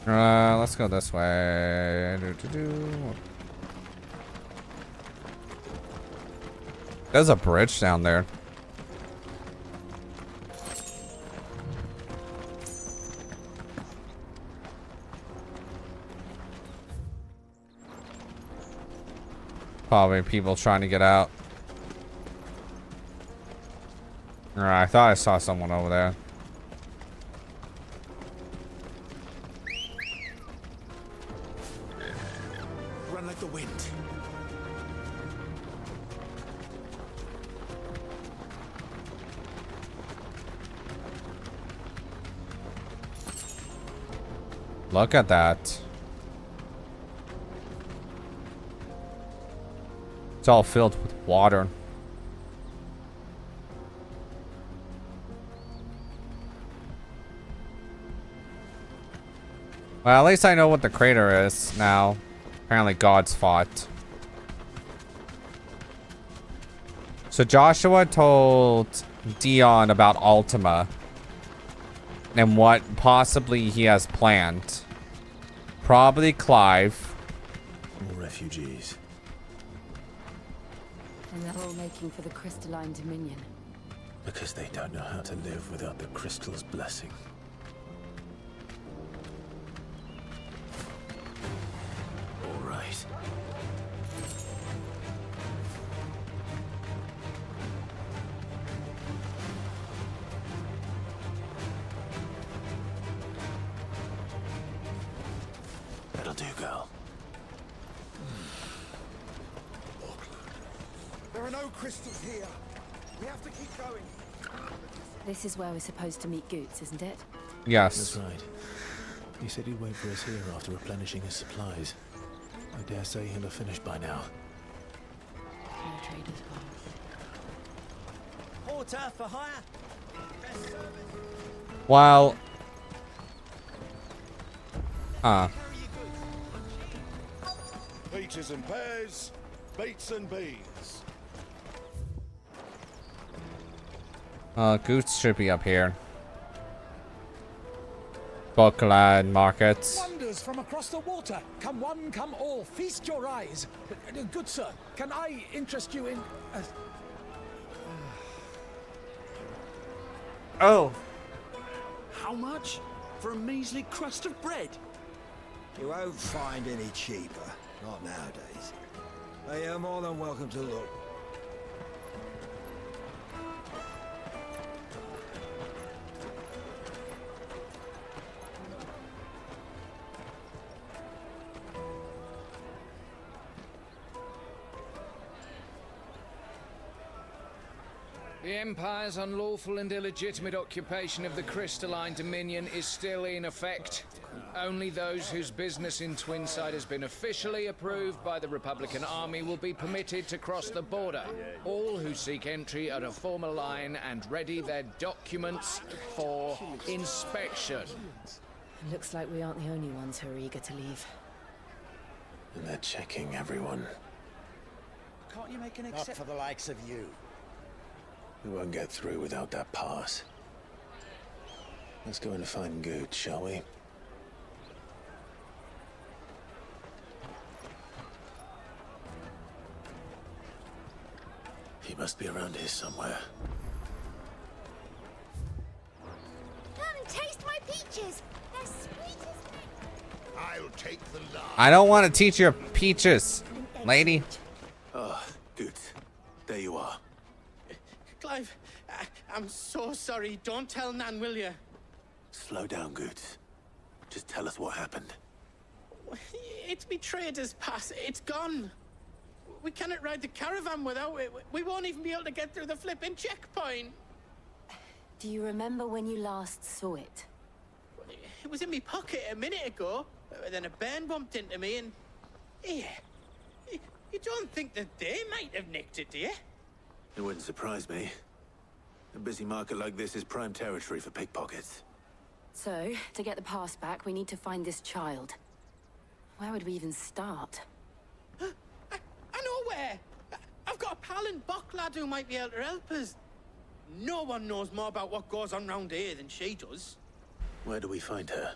Let's go this way. There's a bridge down there. Probably people trying to get out. I thought I saw someone over there. Run like the wind. Look at that. It's all filled with water. Well, at least I know what the crater is now. Apparently God's fought. So Joshua told Dion about Ultima and what possibly he has planned. Probably Clive. More refugees. And they're all making for the crystalline dominion. Because they don't know how to live without the crystal's blessing. All right. That'll do, girl. There are no crystals here. We have to keep going. This is where we're supposed to meet Goots, isn't it? Yes. That's right. He said he'd wait for us here after replenishing his supplies. I dare say he'll have finished by now. No traders Porter for hire. Best service. Well. Peaches and pears, beets and beans. Goots should be up here. Buckland markets. Wonders from across the water. Come one, come all. Feast your eyes. Good sir, can I interest you in... Oh. How much? For a measly crust of bread? You won't find any cheaper. Not nowadays. But you're more than welcome to look. The Empire's unlawful and illegitimate occupation of the crystalline dominion is still in effect. Only those whose business in Twinside has been officially approved by the Republican Army will be permitted to cross the border. All who seek entry are to form a line and ready their documents for inspection. It looks like we aren't the only ones who are eager to leave. And they're checking everyone. Can't you make an Not exception? for the likes of you. We won't get through without that pass. Let's go and find Good, shall we? He must be around here somewhere. Come and taste my peaches. They're sweet as thing. I'll take the last. I don't want to teach your peaches, lady. Oh, Good. There you are. Clive, I'm so sorry. Don't tell Nan, will you? Slow down, Good. Just tell us what happened. It's betrayed us pass. It's gone. We cannot ride the caravan without it. We won't even be able to get through the flipping checkpoint. Do you remember when you last saw it? It was in my pocket a minute ago. Then a bairn bumped into me and... Yeah. You don't think that they might have nicked it, do you? It wouldn't surprise me. A busy market like this is prime territory for pickpockets. So, to get the pass back, we need to find this child. Where would we even start? I know where. I've got a pal in Bock lad who might be able to help us. No one knows more about what goes on round here than she does. Where do we find her?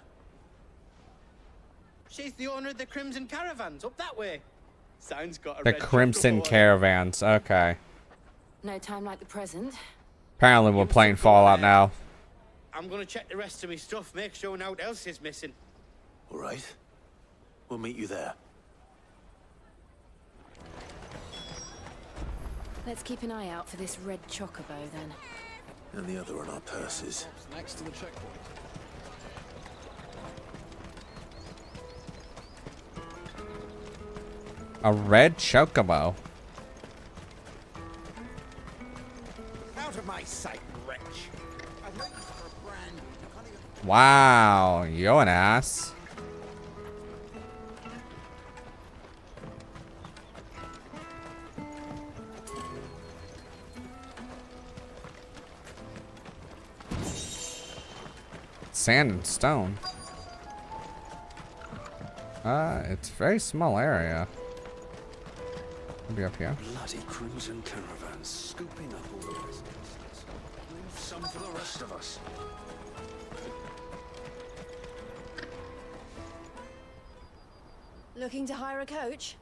She's the owner of the Crimson Caravans, up that way. Sounds got a The red Crimson chocobo. Caravans. Okay. No time like the present. Apparently we're playing Fallout now. I'm gonna check the rest of my stuff, make sure nothing else is missing. All right. We'll meet you there. Let's keep an eye out for this red chocobo then. And the other on our purses. Next to the checkpoint. A red chocobo. Out of my sight, wretch. I've waited for a brand. You can't even... Wow, you're an ass. Sand and stone. It's a very small area. Maybe up here. Bloody Crimson Caravans scooping up all the residents. Leave some for the rest of us. Looking to hire a coach?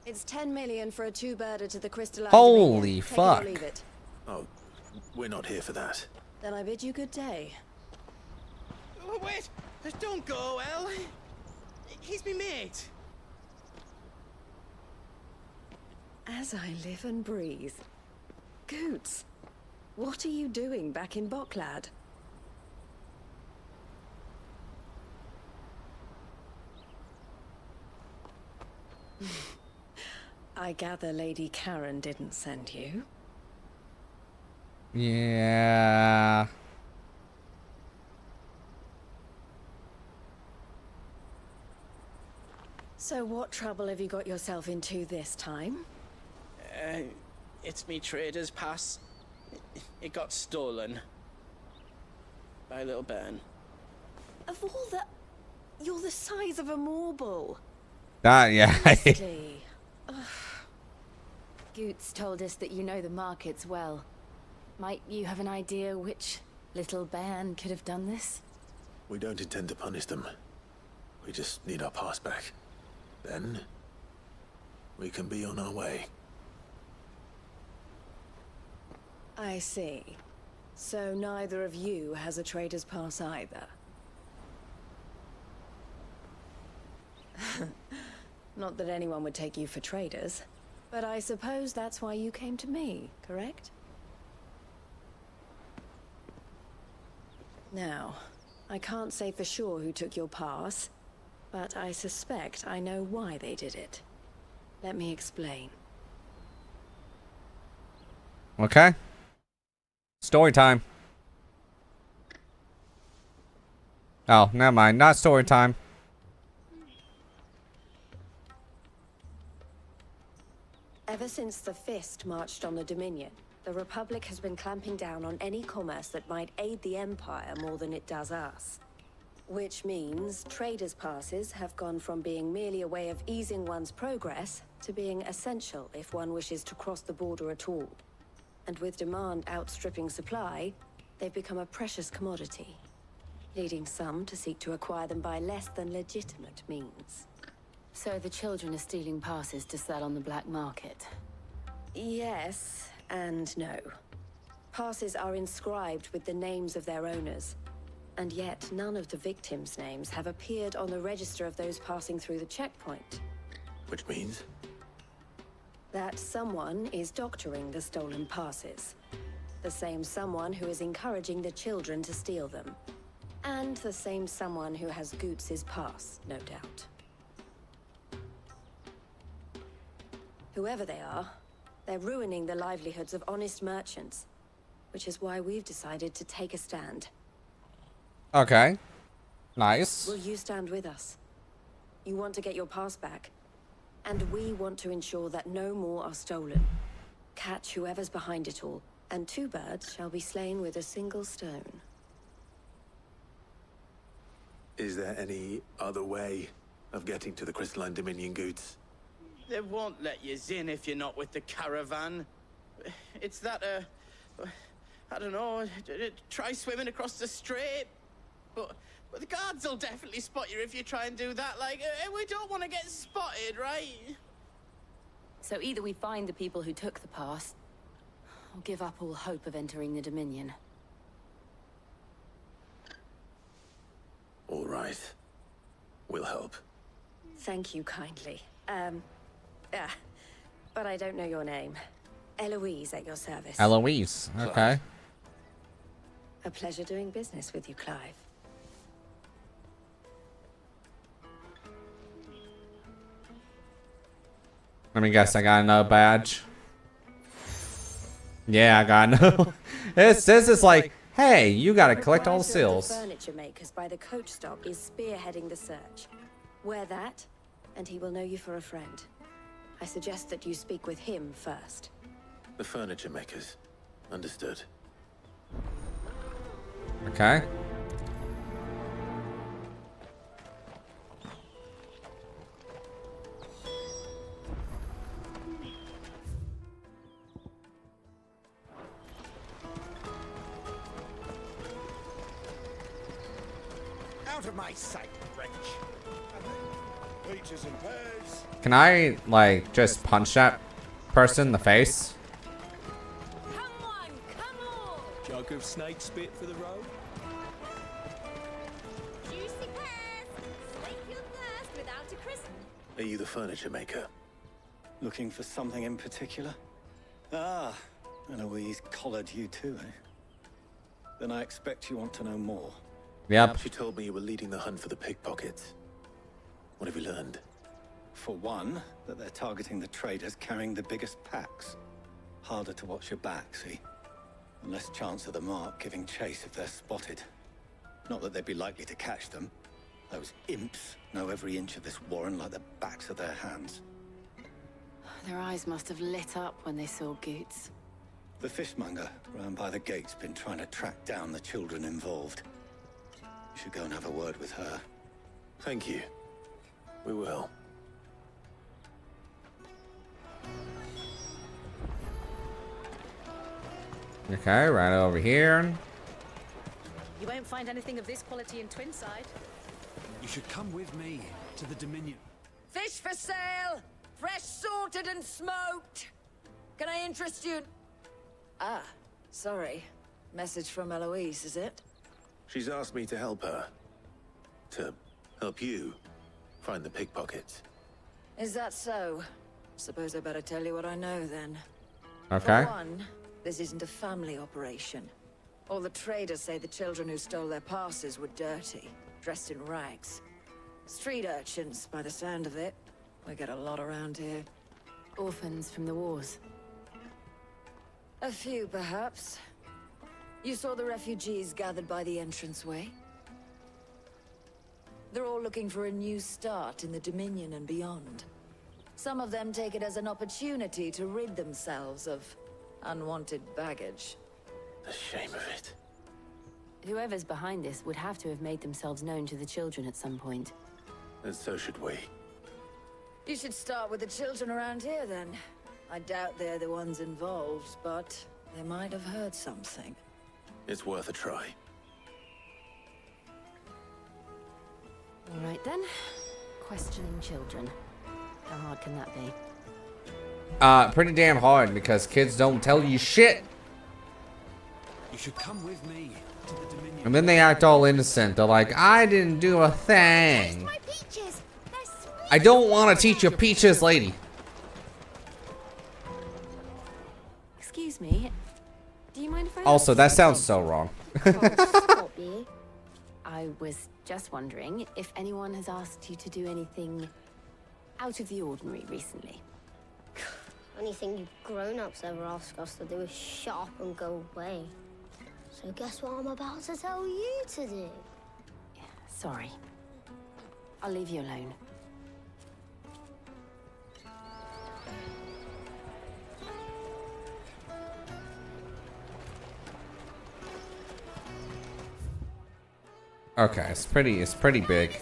It's 10 million for a two-birder to the crystalline. Holy Dominion. fuck. Take it or leave it. Oh, we're not here for that. Then I bid you good day. Oh, wait! Don't go, El. He's me mate. As I live and breathe. Goots, what are you doing back in Bocklad? I gather Lady Karen didn't send you. Yeah. So what trouble have you got yourself into this time? It's me trader's pass. It got stolen. By a little bairn. Of all the... You're the size of a marble. Yeah. Honestly. Goots told us that you know the markets well. Might you have an idea which little bairn could have done this? We don't intend to punish them. We just need our pass back. Then, we can be on our way. I see. So neither of you has a trader's pass either. Not that anyone would take you for traders, but I suppose that's why you came to me, correct? Now, I can't say for sure who took your pass, but I suspect I know why they did it. Let me explain. Okay. Story time. Oh, never mind. Not story time. Ever since the Fist marched on the Dominion, the Republic has been clamping down on any commerce that might aid the Empire more than it does us. Which means traders' passes have gone from being merely a way of easing one's progress to being essential if one wishes to cross the border at all. And with demand outstripping supply, they've become a precious commodity, leading some to seek to acquire them by less than legitimate means. So the children are stealing passes to sell on the black market? Yes and no. Passes are inscribed with the names of their owners, and yet none of the victims' names have appeared on the register of those passing through the checkpoint. Which means? That someone is doctoring the stolen passes. The same someone who is encouraging the children to steal them. And the same someone who has Goots' pass, no doubt. Whoever they are, they're ruining the livelihoods of honest merchants, which is why we've decided to take a stand. Okay. Nice. Will you stand with us? You want to get your pass back, and we want to ensure that no more are stolen. Catch whoever's behind it all, and two birds shall be slain with a single stone. Is there any other way of getting to the Crystalline Dominion Goods? They won't let you in if you're not with the caravan. It's that, I don't know, try swimming across the strait. But But the guards will definitely spot you if you try and do that. Like, we don't want to get spotted, right? So either we find the people who took the pass, or give up all hope of entering the Dominion. All right. We'll help. Thank you kindly. But I don't know your name. Eloise at your service. Eloise. Okay. A pleasure doing business with you, Clive. Let me guess, I got no badge. Yeah, I got no. This is like, hey, you gotta collect all the seals. The furniture makers by the coach stop is spearheading the search. Wear that, and he will know you for a friend. I suggest that you speak with him first. The furniture makers. Understood. Okay. Out of my sight, wretch. Peaches and pears. Can I, like, just punch that person in the face? Come on, come on! Jug of snake spit for the road? Juicy pears! Slake your thirst without a crisp. Are you the furniture maker? Looking for something in particular? Ah, Eloise collared you too, eh? Then I expect you want to know more. Yep. She told me you were leading the hunt for the pickpockets. What have you learned? For one, that they're targeting the traders carrying the biggest packs. Harder to watch your back, see? And less chance of the mark giving chase if they're spotted. Not that they'd be likely to catch them. Those imps know every inch of this warren like the backs of their hands. Their eyes must have lit up when they saw Goots. The fishmonger round by the gate's been trying to track down the children involved. You should go and have a word with her. Thank you. We will. Okay, right over here. You won't find anything of this quality in Twinside. You should come with me to the Dominion. Fish for sale! Fresh sorted and smoked! Can I interest you? Ah, sorry. Message from Eloise, is it? She's asked me to help her. To help you find the pickpockets. Is that so? Suppose I better tell you what I know then. Okay. For one, this isn't a family operation. All the traders say the children who stole their passes were dirty, dressed in rags. Street urchins, by the sound of it. We get a lot around here. Orphans from the wars. A few, perhaps. You saw the refugees gathered by the entranceway? They're all looking for a new start in the Dominion and beyond. Some of them take it as an opportunity to rid themselves of unwanted baggage. The shame of it. Whoever's behind this would have to have made themselves known to the children at some point. And so should we. You should start with the children around here, then. I doubt they're the ones involved, but they might have heard something. It's worth a try. All right then. Questioning children. How hard can that be? Pretty damn hard because kids don't tell you shit. You should come with me to the Dominion. And then they act all innocent. They're like, I didn't do a thing. I don't want to teach you peaches, lady. Excuse me. Do you mind if I Also, that sounds so wrong. I was just wondering if anyone has asked you to do anything out of the ordinary recently. Anything you grown-ups ever ask us to do is shut up and go away. So guess what I'm about to tell you to do? Sorry. I'll leave you alone. Okay, it's pretty big.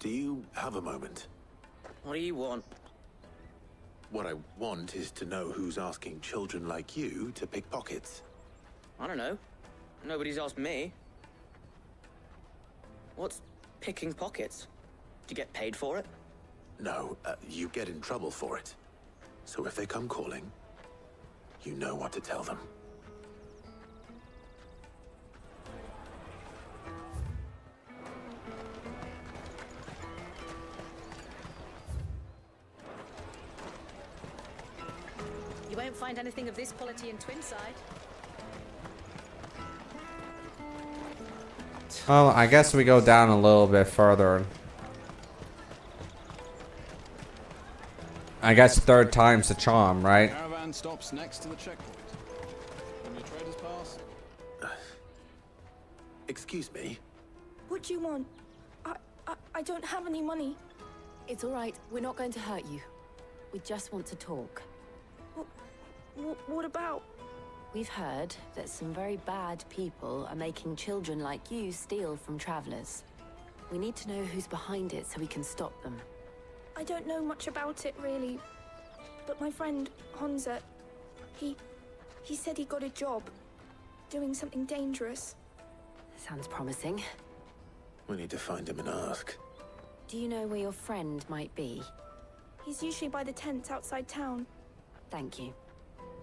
Do you have a moment? What do you want? What I want is to know who's asking children like you to pick pockets. I don't know. Nobody's asked me. What's picking pockets? Do you get paid for it? No, you get in trouble for it. So if they come calling, you know what to tell them. You won't find anything of this quality in Twinside. Well, I guess we go down a little bit further. I guess third time's the charm, right? Caravan stops next to the checkpoint. When your traders pass. Excuse me? What do you want? I don't have any money. It's all right. We're not going to hurt you. We just want to talk. What about? We've heard that some very bad people are making children like you steal from travelers. We need to know who's behind it so we can stop them. I don't know much about it, really. But my friend, Honza, he said he got a job. Doing something dangerous. Sounds promising. We need to find him and ask. Do you know where your friend might be? He's usually by the tents outside town. Thank you.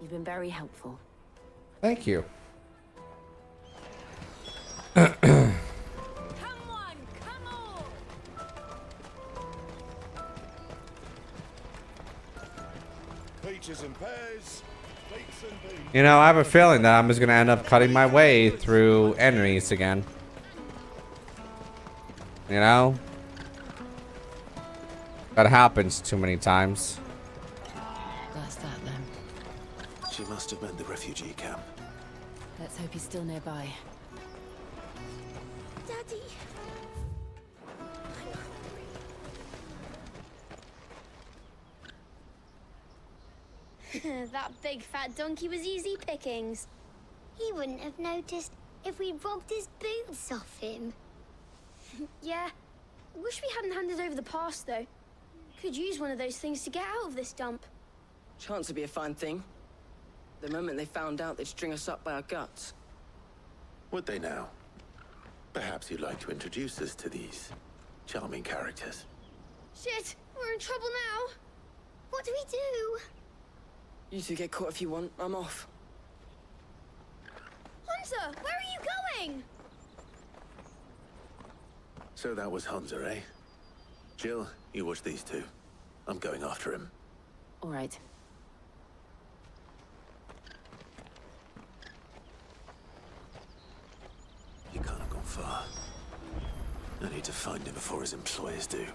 You've been very helpful. Thank you. Peaches and pears, dates and beans. You know, I have a feeling that I'm just gonna end up cutting my way through enemies again. You know? That happens too many times. That's that then. She must have meant the refugee camp. Let's hope he's still nearby. Daddy. That big fat donkey was easy pickings. He wouldn't have noticed if we robbed his boots off him. Yeah. Wish we hadn't handed over the pass, though. Could use one of those things to get out of this dump. Chance would be a fine thing. The moment they found out, they'd string us up by our guts. Would they now? Perhaps you'd like to introduce us to these charming characters. Shit, we're in trouble now. What do we do? You two get caught if you want. I'm off. Hunter, where are you going? So that was Hunter, eh? Jill, you watch these two. I'm going after him. All right. He can't have gone far. I need to find him before his employers do.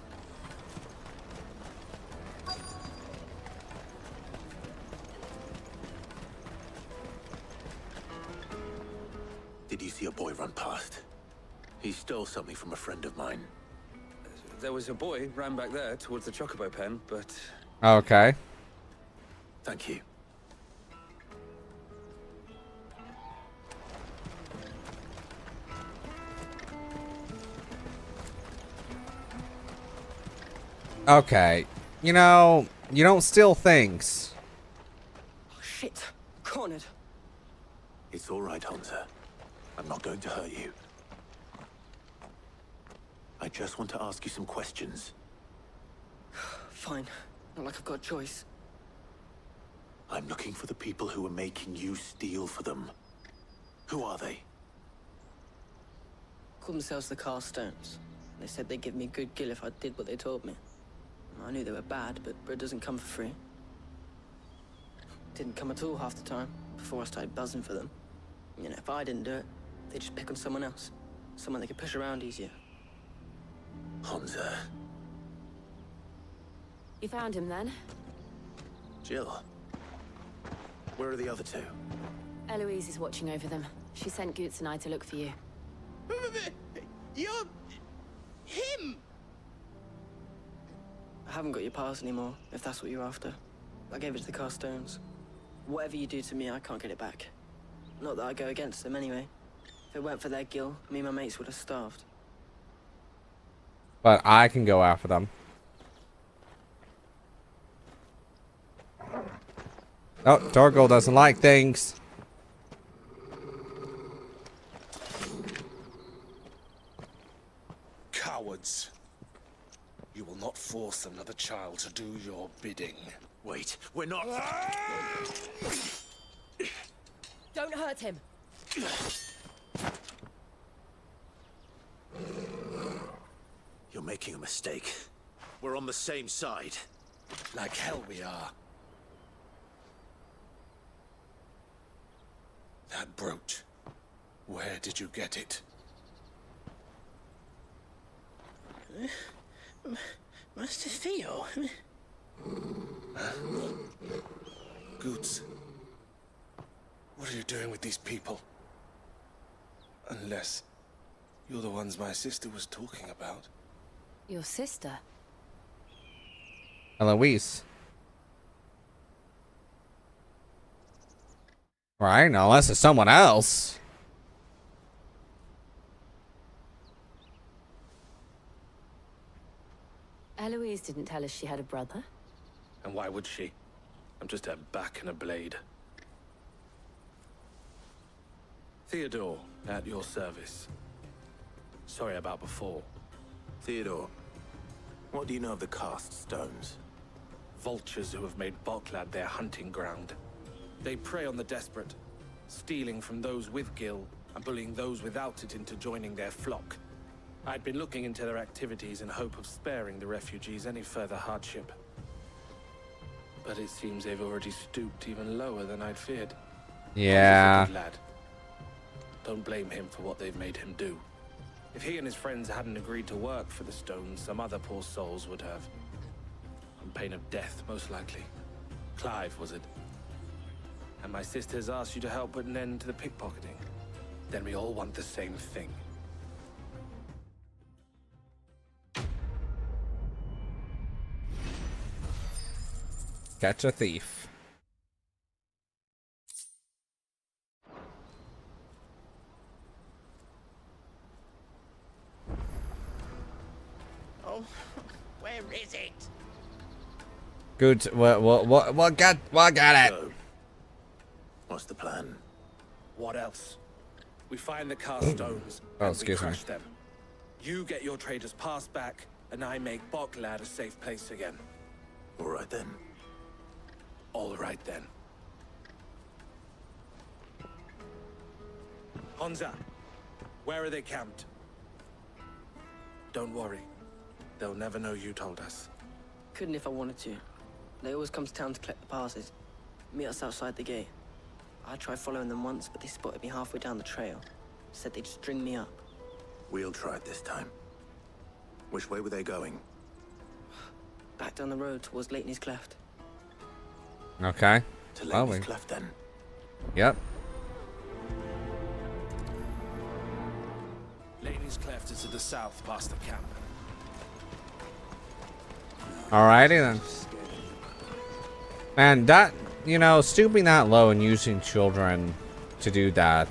Did you see a boy run past? He stole something from a friend of mine. There was a boy ran back there towards the chocobo pen, but... Okay. Thank you. Okay. You know, you don't steal things. Oh, shit. Cornered. It's all right, Hunter. I'm not going to hurt you. I just want to ask you some questions. Fine. Not like I've got a choice. I'm looking for the people who are making you steal for them. Who are they? Called themselves the Carstones. They said they'd give me good gill if I did what they told me. I knew they were bad, but bread doesn't come for free. Didn't come at all half the time, before I started buzzing for them. You know, if I didn't do it, they'd just pick on someone else. Someone they could push around easier. Hunter. You found him then? Jill. Where are the other two? Eloise is watching over them. She sent Goots and I to look for you. You're... him! I haven't got your pass anymore, if that's what you're after. I gave it to the Carstones. Whatever you do to me, I can't get it back. Not that I go against them anyway. If it weren't for their gill, me and my mates would have starved. But I can go after them. Oh, Torgal doesn't like things. Cowards. You will not force another child to do your bidding. Wait, we're not... Don't hurt him. You're making a mistake. We're on the same side. Like hell we are. That brooch. Where did you get it? Master Theo? Goods. What are you doing with these people? Unless you're the ones my sister was talking about. Your sister? Eloise. Right, unless it's someone else. Eloise didn't tell us she had a brother. And why would she? I'm just her back and a blade. Theodore, at your service. Sorry about before. Theodore, what do you know of the cast stones? Vultures who have made Boklad their hunting ground. They prey on the desperate, stealing from those with gil and bullying those without it into joining their flock. I'd been looking into their activities in hope of sparing the refugees any further hardship. But it seems they've already stooped even lower than I'd feared. Yeah. He's a good lad. Don't blame him for what they've made him do. If he and his friends hadn't agreed to work for the stones, some other poor souls would have. On pain of death, most likely. Clive, was it? And my sisters asked you to help put an end to the pickpocketing. Then we all want the same thing. Catch a thief. Oh, where is it? Good. What got it? So, what's the plan? What else? We find the cast stones Oh, and we excuse me. crush them. You get your traders' pass back, and I make Boklad a safe place again. All right then. All right then. Honza, where are they camped? Don't worry. They'll never know you told us. Couldn't if I wanted to. They always come to town to collect the passes. Meet us outside the gate. I tried following them once, but they spotted me halfway down the trail. Said they'd string me up. We'll try it this time. Which way were they going? Back down the road towards Leighton's Cleft. Okay. To Well, Leighton's Cleft then. Yep. Leighton's Cleft is to the south past the camp. Alrighty then. Man, that, you know, stooping that low and using children to do that.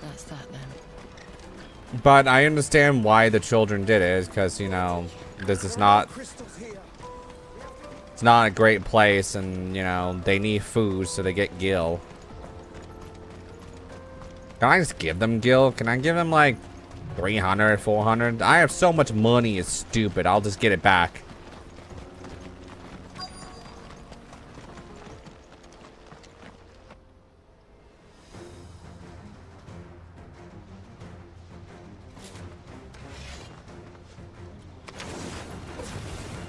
That's that then. But I understand why the children did it, because, you know, this is not... It's not a great place, and, you know, they need food, so they get gil. Can I just give them gil? Can I give them, like, 300, 400? I have so much money, it's stupid. I'll just get it back.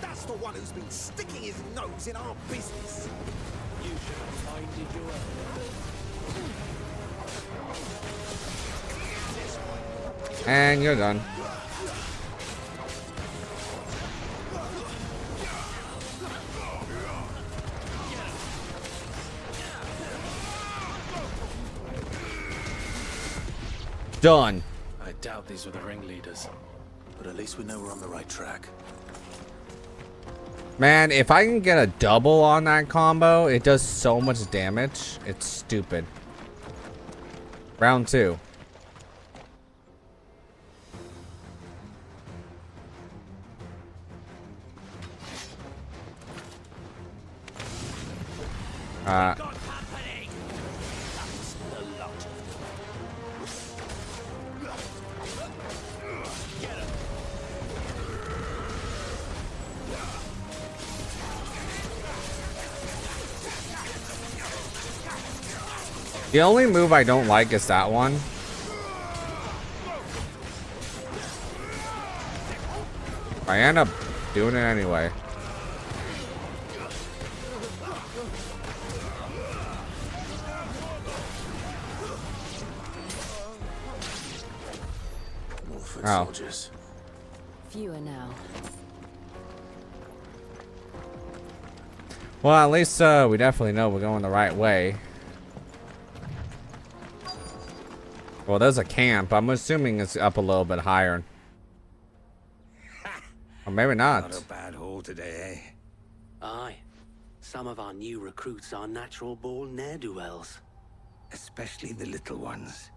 That's the one who's been sticking his nose in our business. You should have minded your own. And you're done. Done. I doubt these were the ringleaders. But at least we know we're on the right track. Man, if I can get a double on that combo, it does so much damage. It's stupid. Round 2. The only move I don't like is that one. I end up doing it anyway. More foot Oh. soldiers. Fewer now. Well, at least we definitely know we're going the right way. Well, there's a camp. I'm assuming it's up a little bit higher. Or maybe not. Not a bad haul today, eh? Aye. Some of our new recruits are natural-born ne'er-do-wells. Especially the little ones.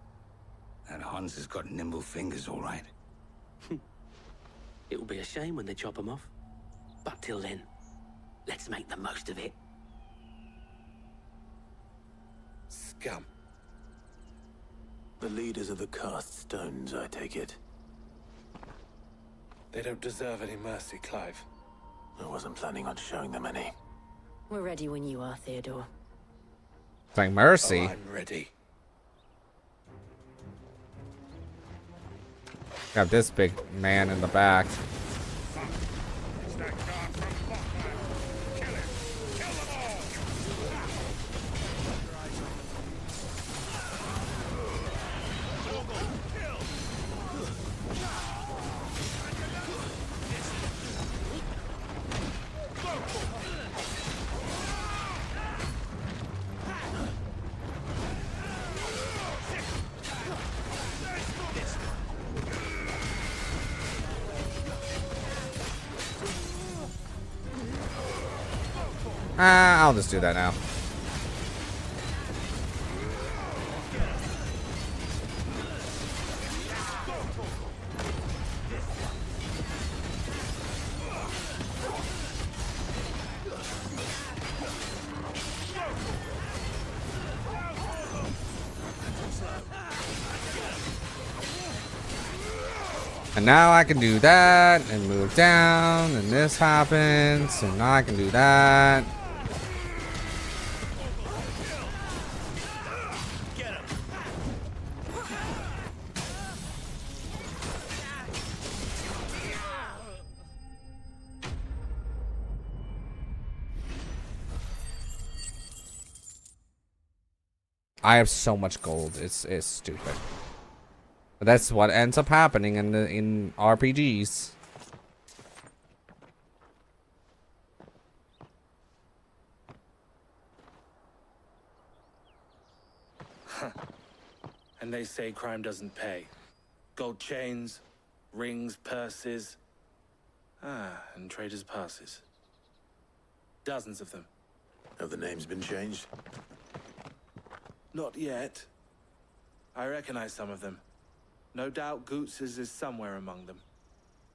And Hans has got nimble fingers, all right. It will be a shame when they chop them off. But till then, let's make the most of it. Scum. The leaders of the cast stones, I take it. They don't deserve any mercy, Clive. I wasn't planning on showing them any. We're ready when you are, Theodore. Thank mercy. Oh, I'm ready. Got this big man in the back. I'll just do that now. And now I can do that and move down, and this happens, and now I can do that. I have so much gold. It's stupid. But that's what ends up happening in RPGs. And they say crime doesn't pay. Gold chains, rings, purses. And traders' passes. Dozens of them. Have the names been changed? Not yet. I recognize some of them. No doubt Goots's is somewhere among them.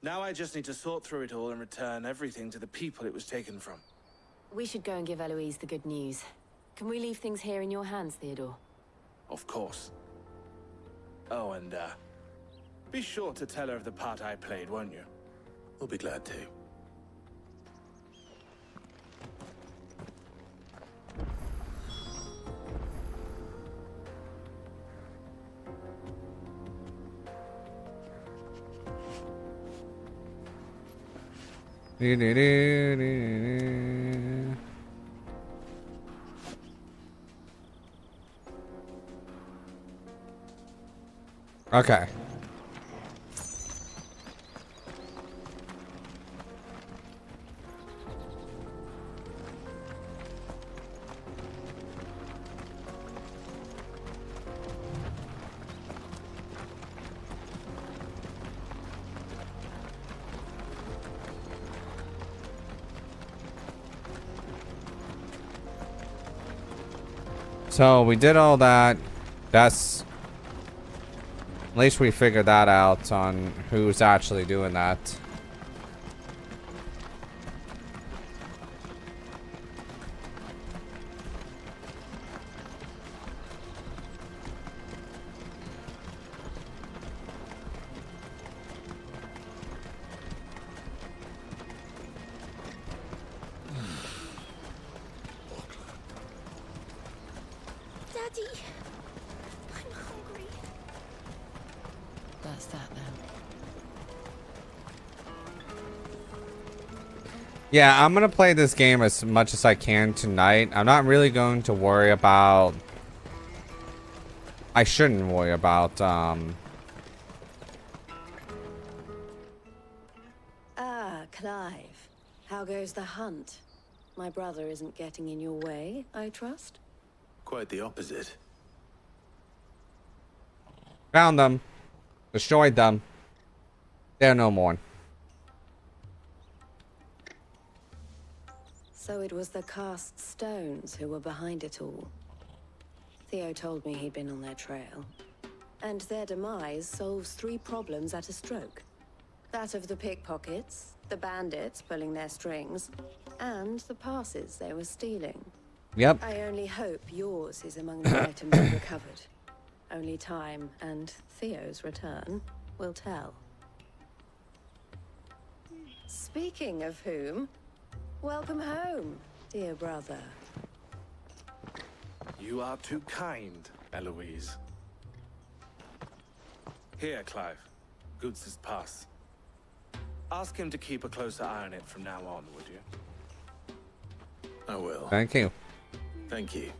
Now I just need to sort through it all and return everything to the people it was taken from. We should go and give Eloise the good news. Can we leave things here in your hands, Theodore? Of course. Oh, and be sure to tell her of the part I played, won't you? We'll be glad to. Okay. So we did all that. That's... At least we figured that out on who's actually doing that. Daddy, I'm hungry. That's that then. Yeah, I'm gonna play this game as much as I can tonight. I'm not really going to worry about... I shouldn't worry about, Ah, Clive. How goes the hunt? My brother isn't getting in your way, I trust? Quite the opposite. Found them. Destroyed them. They're no more. So it was the cast stones who were behind it all. Theo told me he'd been on their trail. And their demise solves 3 problems at a stroke. That of the pickpockets, the bandits pulling their strings, and the passes they were stealing. Yep. I only hope yours is among the items you recovered. Only time and Theo's return will tell. Speaking of whom, welcome home, dear brother. You are too kind, Eloise. Here, Clive. Goots' pass. Ask him to keep a closer eye on it from now on, would you? I will. Thank you. Thank you.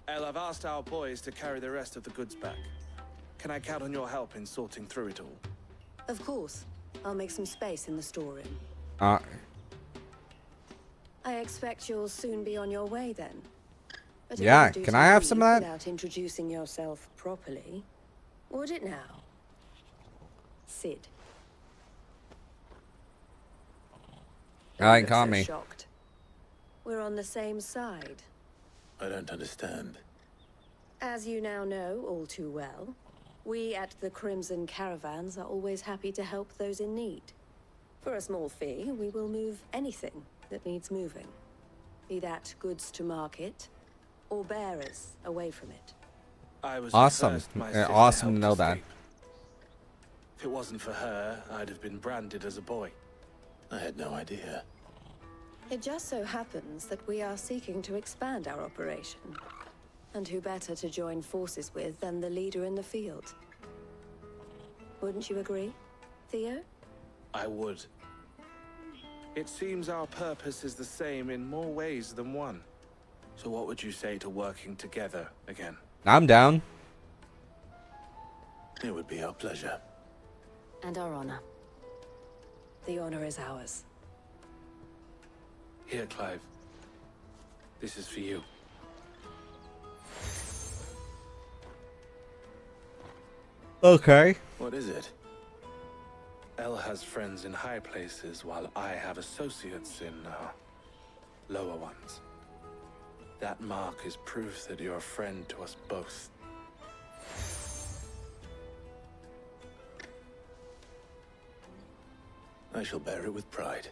El, I've asked our boys to carry the rest of the goods back. Can I count on your help in sorting through it all? Of course. I'll make some space in the storeroom. Uh... I expect you'll soon be on your way then. But Yeah, it wouldn't do can to I have leave some of that? Without introducing yourself properly, would it now? Sid. I ain't call So me. shocked. We're on the same side. I don't understand. As you now know all too well, we at the Crimson Caravans are always happy to help those in need. For a small fee, we will move anything that needs moving. Be that goods to market, or bearers away from it. I was Awesome. the first my Yeah, sister awesome to helped know that. escape. If it wasn't for her, I'd have been branded as a boy. I had no idea. It just so happens that we are seeking to expand our operation. And who better to join forces with than the leader in the field? Wouldn't you agree, Theo? I would. It seems our purpose is the same in more ways than one. So what would you say to working together again? I'm down. It would be our pleasure. And our honor. The honor is ours. Here, Clive. This is for you. Okay. What is it? El has friends in high places, while I have associates in, lower ones. That mark is proof that you're a friend to us both. I shall bear it with pride.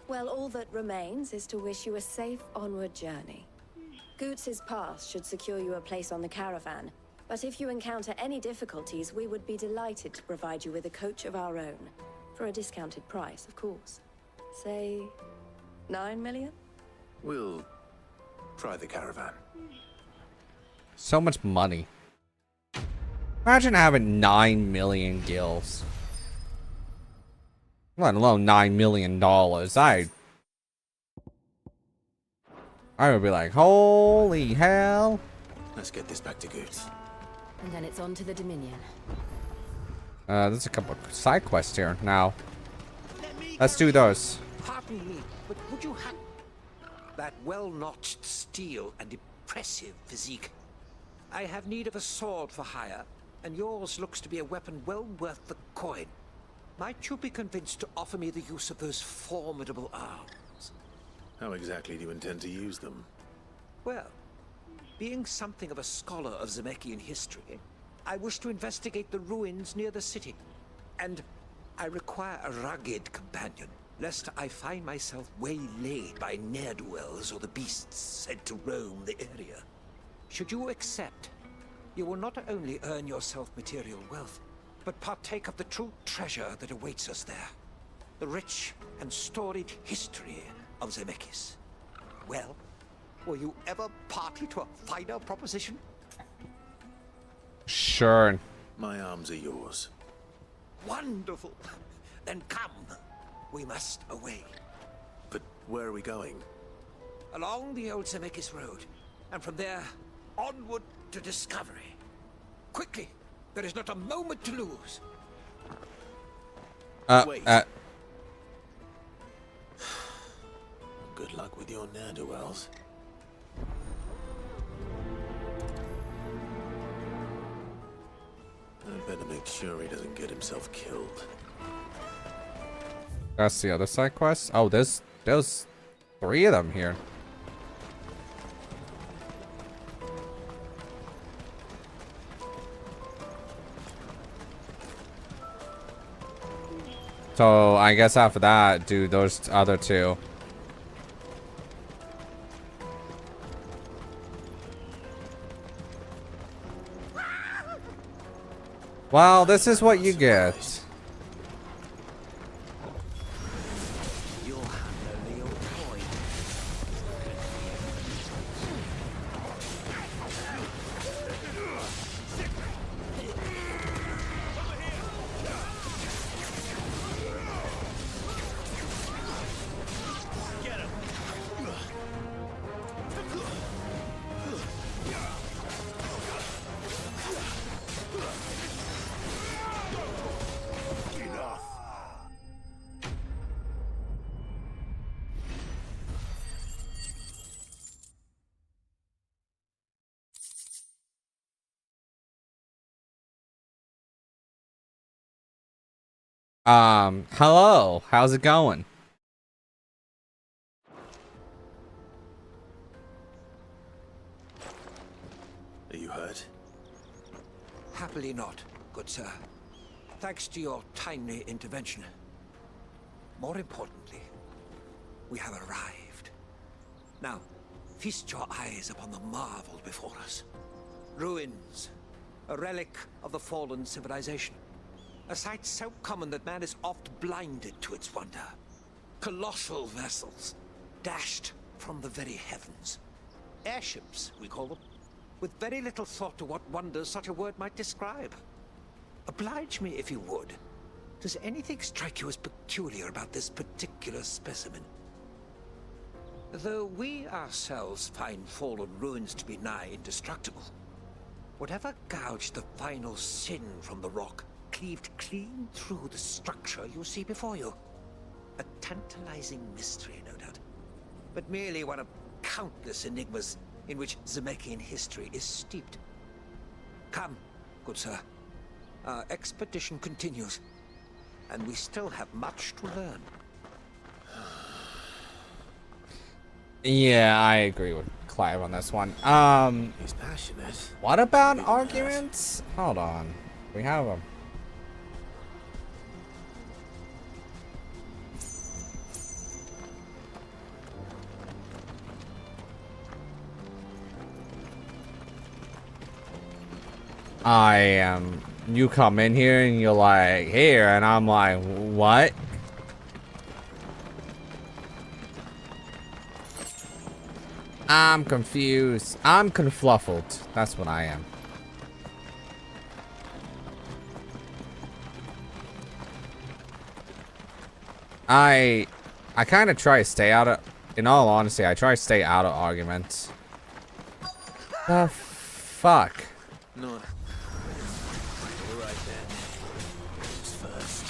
Well, all that remains is to wish you a safe onward journey. Goots' pass should secure you a place on the caravan, but if you encounter any difficulties, we would be delighted to provide you with a coach of our own. For a discounted price, of course. Say, 9 million? We'll try the caravan. So much money. Imagine having 9 million gills. Let alone $9 million. I would be like, holy hell. Let's get this back to Goots. And then it's on to the Dominion. There's a couple of side quests here now. Let's do those. Pardon me, but would you have that well-notched steel and impressive physique? I have need of a sword for hire, and yours looks to be a weapon well worth the coin. Might you be convinced to offer me the use of those formidable arms? How exactly do you intend to use them? Well, being something of a scholar of Zemeckis history, I wish to investigate the ruins near the city. And I require a rugged companion, lest I find myself waylaid by ne'er-do-wells or the beasts said to roam the area. Should you accept, you will not only earn yourself material wealth, but partake of the true treasure that awaits us there. The rich and storied history of Zemeckis. Well, Were you ever party to a finer proposition? Sure. My arms are yours. Wonderful. Then come. We must away. But where are we going? Along the old Zemeckis Road. And from there, onward to discovery. Quickly. There is not a moment to lose. Wait. Good luck with your ne'er-do-wells. I better make sure he doesn't get himself killed. That's the other side quest. Oh, there's 3 of them here. So I guess after that, do those other 2. Well, this is what you get. Hello. How's it going? Are you hurt? Happily not, good sir. Thanks to your timely intervention. More importantly, we have arrived. Now, feast your eyes upon the marvel before us. Ruins, a relic of the fallen civilization. A sight so common that man is oft blinded to its wonder. Colossal vessels, dashed from the very heavens. Airships, we call them, with very little thought to what wonders such a word might describe. Oblige me if you would. Does anything strike you as peculiar about this particular specimen? Though we ourselves find fallen ruins to be nigh indestructible, whatever gouged the final sin from the rock cleaved clean through the structure you see before you. A tantalizing mystery, no doubt, but merely one of countless enigmas in which Zemeckis history is steeped. Come, good sir. Our expedition continues, and we still have much to learn. Yeah, I agree with Clive on this one. He's passionate. What about arguments? Hold on. We have them. You come in here and you're like, here, and I'm like, what? I'm confused. I'm confluffled. That's what I am. I kind of try to stay out of, in all honesty, I try to stay out of arguments. The fuck? No. All right then. Who's first?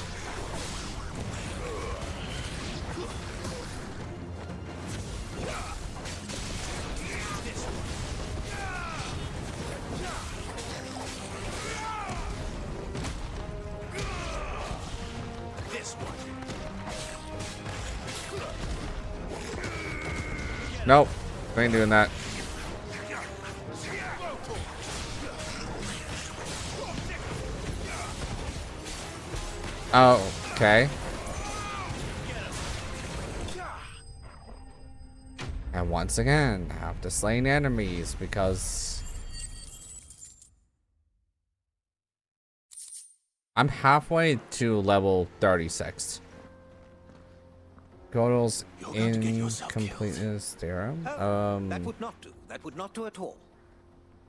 This one. Nope. I ain't doing that. Oh, okay. And once again, have to slay enemies because I'm halfway to level 36. Gödel's incompleteness theorem. That would not do. That would not do at all.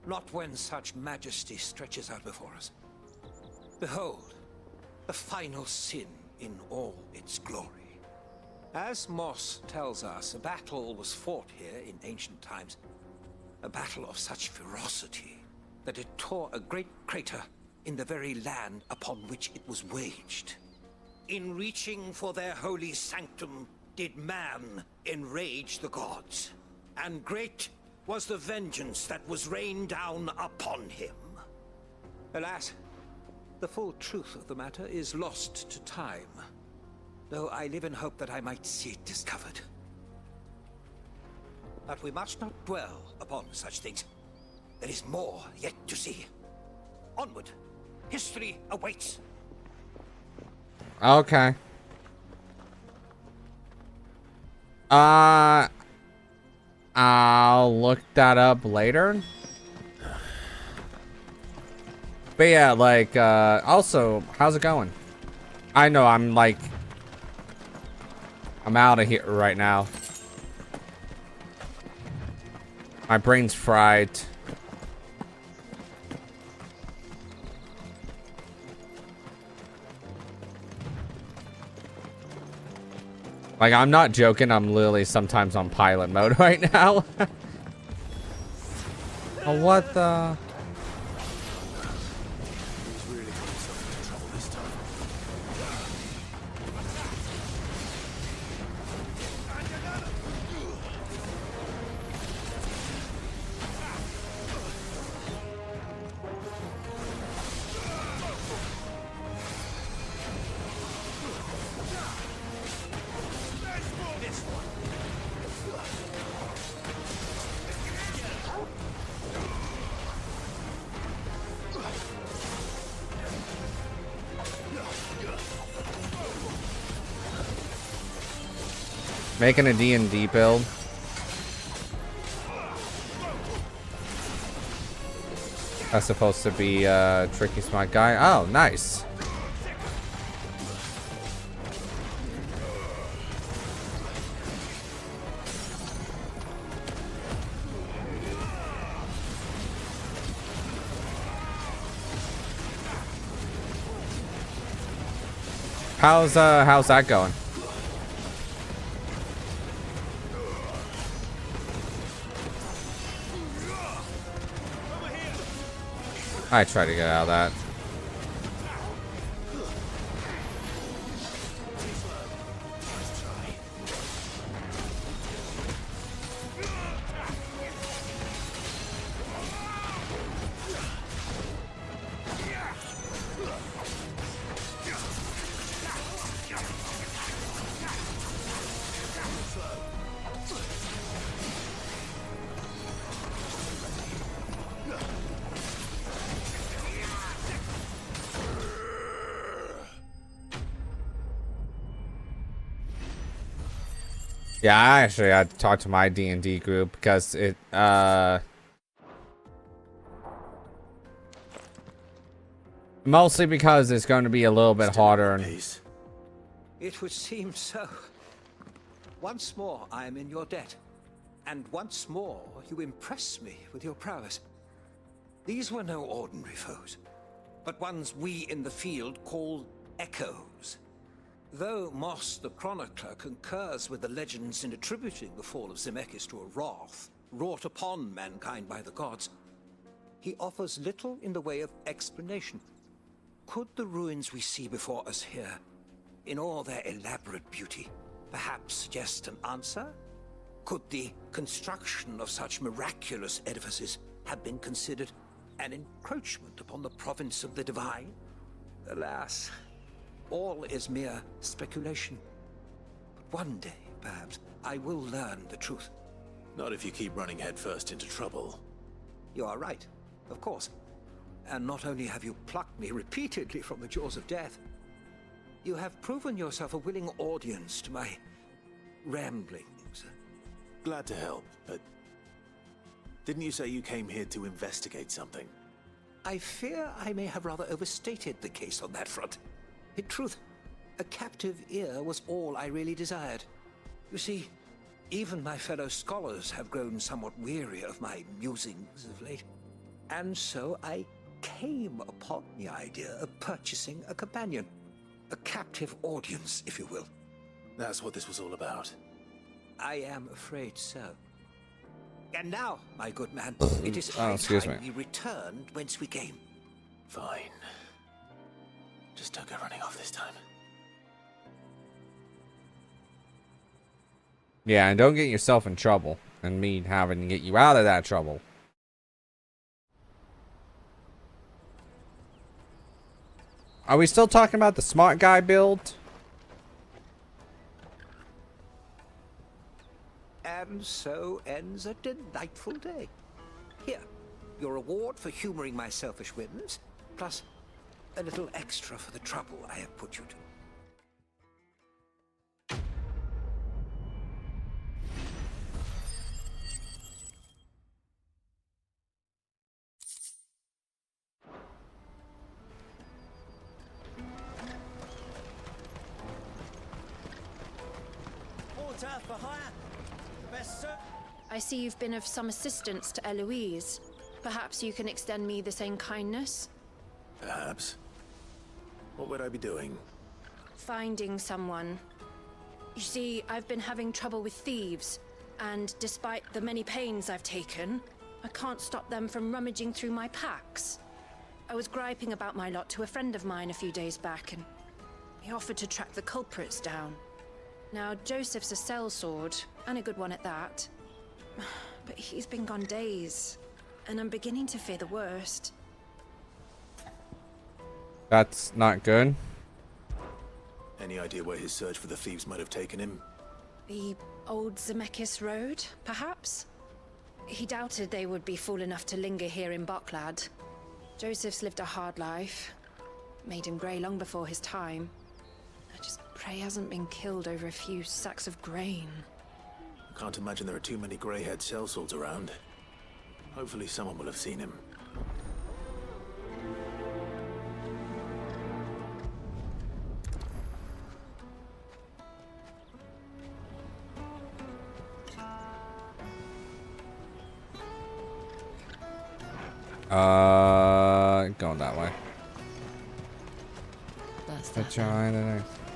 Not when such majesty stretches out before us. Behold, the final sin in all its glory. As Moss tells us, a battle was fought here in ancient times. A battle of such ferocity that it tore a great crater in the very land upon which it was waged. In reaching for their holy sanctum, did man enrage the gods, and great was the vengeance that was rained down upon him. Alas, the full truth of the matter is lost to time, though I live in hope that I might see it discovered. But we must not dwell upon such things. There is more yet to see. Onward. History awaits. Okay. I'll look that up later. But yeah, like, also, how's it going? I know I'm out of here right now. My brain's fried. Like, I'm not joking. I'm literally sometimes on pilot mode right now. Oh, what the? Making a D&D build. That's supposed to be a tricky smart guy. Oh, nice. How's that going? I try to get out of that. Yeah, I actually had to talk to my D&D group because it, mostly because it's going to be a little bit harder. It would seem so. Once more, I am in your debt. And once more, you impress me with your prowess. These were no ordinary foes, but ones we in the field call echoes. Though Moss the Chronicler concurs with the legends in attributing the fall of Zemeckis to a wrath wrought upon mankind by the gods, he offers little in the way of explanation. Could the ruins we see before us here, in all their elaborate beauty, perhaps suggest an answer? Could the construction of such miraculous edifices have been considered an encroachment upon the province of the divine? Alas, all is mere speculation. But one day, perhaps, I will learn the truth. Not if you keep running headfirst into trouble. You are right, of course. And not only have you plucked me repeatedly from the jaws of death, you have proven yourself a willing audience to my ramblings. Glad to help, but didn't you say you came here to investigate something? I fear I may have rather overstated the case on that front. In truth, a captive ear was all I really desired. You see, even my fellow scholars have grown somewhat weary of my musings of late. And so I came upon the idea of purchasing a companion. A captive audience, if you will. That's what this was all about. I am afraid so. And now, my good man, it is Oh, high excuse time me. we returned whence we came. Fine. Just don't go running off this time. Yeah, and don't get yourself in trouble. And me having to get you out of that trouble. Are we still talking about the smart guy build? And so ends a delightful day. Here, your reward for humoring my selfish whims, plus a little extra for the trouble I have put you to. Water for hire. Best sir. I see you've been of some assistance to Eloise. Perhaps you can extend me the same kindness? Perhaps. What would I be doing? Finding someone. You see, I've been having trouble with thieves, and despite the many pains I've taken, I can't stop them from rummaging through my packs. I was griping about my lot to a friend of mine a few days back, and he offered to track the culprits down. Now, Joseph's a sellsword, and a good one at that. But he's been gone days, and I'm beginning to fear the worst. That's not good. Any idea where his search for the thieves might have taken him? The old Zemeckis Road, perhaps? He doubted they would be fool enough to linger here in Boklad. Joseph's lived a hard life. Made him grey long before his time. I just pray he hasn't been killed over a few sacks of grain. I can't imagine there are too many grey-haired sellswords around. Hopefully someone will have seen him. Going that way. That's Let's try the next.